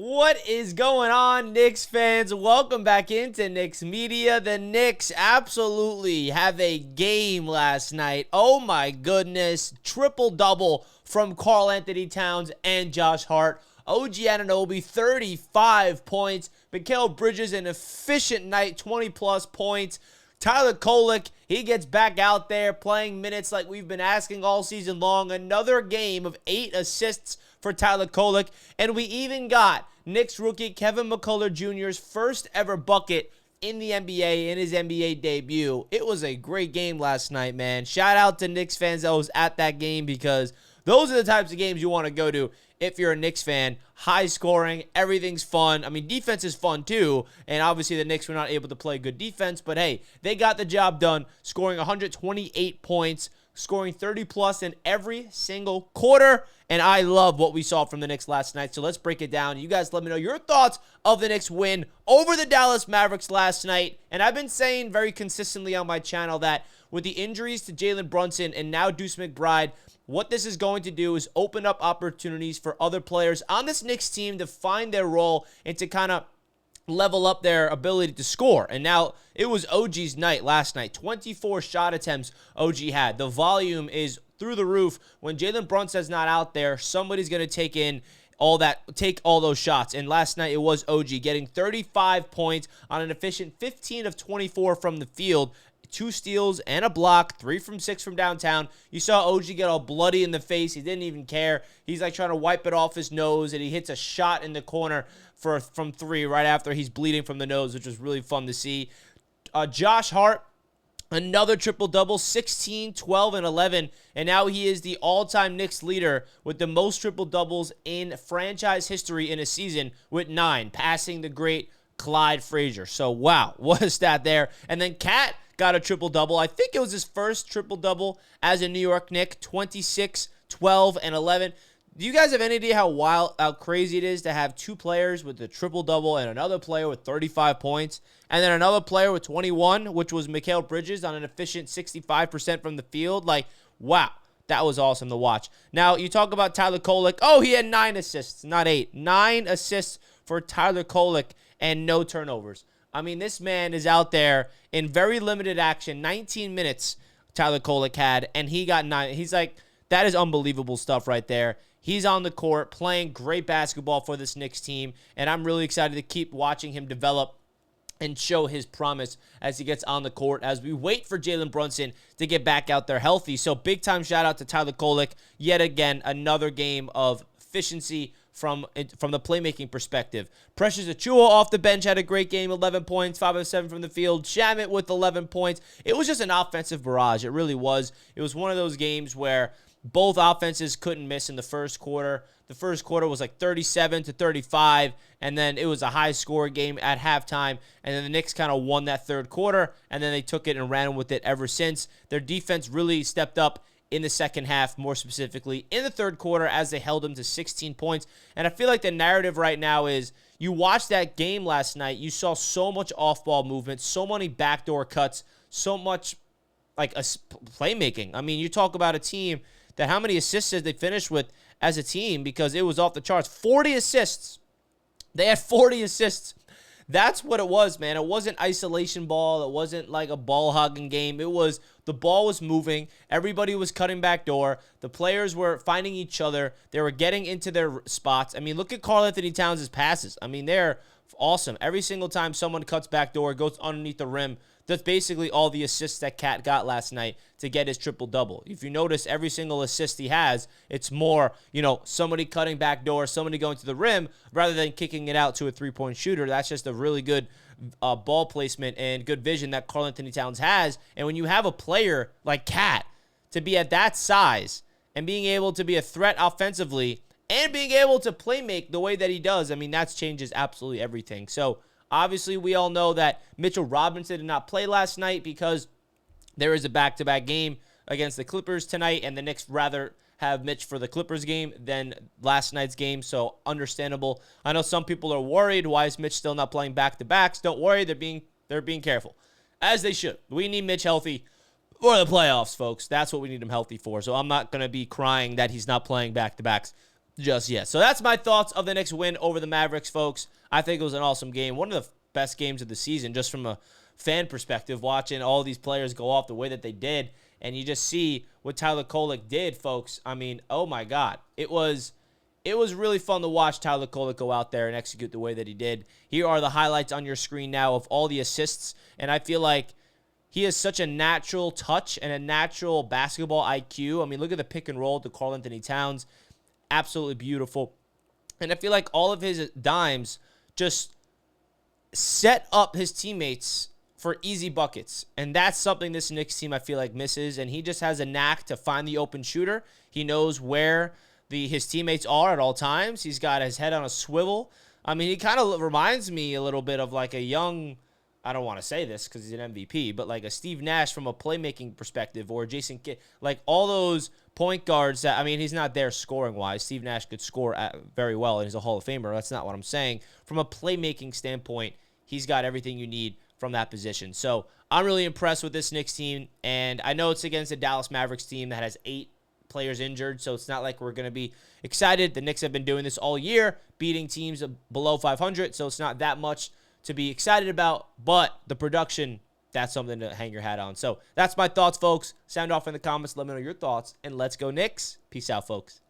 What is going on, Knicks fans? Welcome back into Knicks Media. The Knicks absolutely have a game last night. Oh my goodness. Triple-double from Karl-Anthony Towns and Josh Hart. OG Anunoby, 35 points. Mikal Bridges, an efficient night, 20-plus points. Tyler Kolek, he gets back out there playing minutes like we've been asking all season long. Another game of 8 assists for Tyler Kolek. And we even got Knicks rookie Kevin McCullough Jr.'s first ever bucket in the NBA in his NBA debut. It was a great game last night, man. Shout out to Knicks fans that was at that game, because those are the types of games you want to go to if you're a Knicks fan. High scoring, everything's fun. I mean, defense is fun too, and obviously the Knicks were not able to play good defense, but hey, they got the job done, scoring 128 points, scoring 30-plus in every single quarter, and I love what we saw from the Knicks last night, so let's break it down. You guys let me know your thoughts of the Knicks win over the Dallas Mavericks last night, and I've been saying very consistently on my channel that with the injuries to Jalen Brunson and now Deuce McBride, what this is going to do is open up opportunities for other players on this Knicks team to find their role and to kind of level up their ability to score. And now it was OG's night last night. 24 shot attempts OG had. The volume is through the roof. When Jalen Brunson's not out there, somebody's going to take all those shots. And last night it was OG getting 35 points on an efficient 15 of 24 from the field. 2 steals and a block, 3 from 6 from downtown. You saw OG get all bloody in the face. He didn't even care. He's like trying to wipe it off his nose, and he hits a shot in the corner from 3 right after he's bleeding from the nose, which was really fun to see. Josh Hart, another triple-double, 16, 12, and 11, and now he is the all-time Knicks leader with the most triple-doubles in franchise history in a season with 9, passing the great Clyde Frazier. So, wow, what a stat there. And then KAT got a triple-double. I think it was his first triple-double as a New York Knick, 26, 12, and 11. Do you guys have any idea how crazy it is to have 2 players with a triple-double and another player with 35 points, and then another player with 21, which was Mikal Bridges on an efficient 65% from the field? Like, wow, that was awesome to watch. Now, you talk about Tyler Kolek. Oh, he had 9 assists, not 8. 9 assists for Tyler Kolek and no turnovers. I mean, this man is out there in very limited action. 19 minutes Tyler Kolek had, and he got 9. He's like, that is unbelievable stuff right there. He's on the court playing great basketball for this Knicks team, and I'm really excited to keep watching him develop and show his promise as he gets on the court as we wait for Jalen Brunson to get back out there healthy. So big-time shout-out to Tyler Kolek. Yet again, another game of efficiency from the playmaking perspective. Precious Achiuwa off the bench had a great game, 11 points, 5 of 7 from the field. Shamet with 11 points. It was just an offensive barrage. It really was. It was one of those games where both offenses couldn't miss in the first quarter. The first quarter was like 37-35, and then it was a high-scoring game at halftime, and then the Knicks kind of won that third quarter, and then they took it and ran with it ever since. Their defense really stepped up in the second half, more specifically in the third quarter, as they held them to 16 points. And I feel like the narrative right now is, you watched that game last night, you saw so much off-ball movement, so many backdoor cuts, so much like a playmaking. I mean, you talk about a team that how many assists did they finish with as a team, because it was off the charts. 40 assists. They had 40 assists. That's what it was, man. It wasn't isolation ball. It wasn't like a ball-hogging game. It was the ball was moving. Everybody was cutting back door. The players were finding each other. They were getting into their spots. I mean, look at Karl-Anthony Towns' passes. I mean, they're awesome. Every single time someone cuts back door, goes underneath the rim, that's basically all the assists that KAT got last night to get his triple-double. If you notice, every single assist he has, it's more, somebody cutting back door, somebody going to the rim, rather than kicking it out to a three-point shooter. That's just a really good ball placement and good vision that Karl-Anthony Towns has. And when you have a player like KAT to be at that size and being able to be a threat offensively and being able to play make the way that he does, I mean, that changes absolutely everything. So, obviously, we all know that Mitchell Robinson did not play last night because there is a back-to-back game against the Clippers tonight, and the Knicks rather have Mitch for the Clippers game than last night's game, so understandable. I know some people are worried. Why is Mitch still not playing back-to-backs? Don't worry, they're being careful, as they should. We need Mitch healthy for the playoffs, folks. That's what we need him healthy for, so I'm not going to be crying that he's not playing back-to-backs. just yet. So that's my thoughts of the Knicks win over the Mavericks, folks. I think it was an awesome game. One of the best games of the season, just from a fan perspective, watching all these players go off the way that they did. And you just see what Tyler Kolek did, folks. I mean, oh my God. It was really fun to watch Tyler Kolek go out there and execute the way that he did. Here are the highlights on your screen now of all the assists. And I feel like he has such a natural touch and a natural basketball IQ. I mean, look at the pick and roll to Karl-Anthony Towns. Absolutely beautiful. And I feel like all of his dimes just set up his teammates for easy buckets. And that's something this Knicks team I feel like misses. And he just has a knack to find the open shooter. He knows where his teammates are at all times. He's got his head on a swivel. I mean, he kind of reminds me a little bit of like a young, I don't want to say this because he's an MVP, but like a Steve Nash from a playmaking perspective, or Jason Kidd, like all those point guards that, I mean, he's not there scoring-wise. Steve Nash could score very well, and he's a Hall of Famer. That's not what I'm saying. From a playmaking standpoint, he's got everything you need from that position. So I'm really impressed with this Knicks team, and I know it's against the Dallas Mavericks team that has 8 players injured, so it's not like we're going to be excited. The Knicks have been doing this all year, beating teams below 500, so it's not that much to be excited about, but the production, that's something to hang your hat on. So that's my thoughts, folks. Sound off in the comments. Let me know your thoughts, and let's go Knicks. Peace out, folks.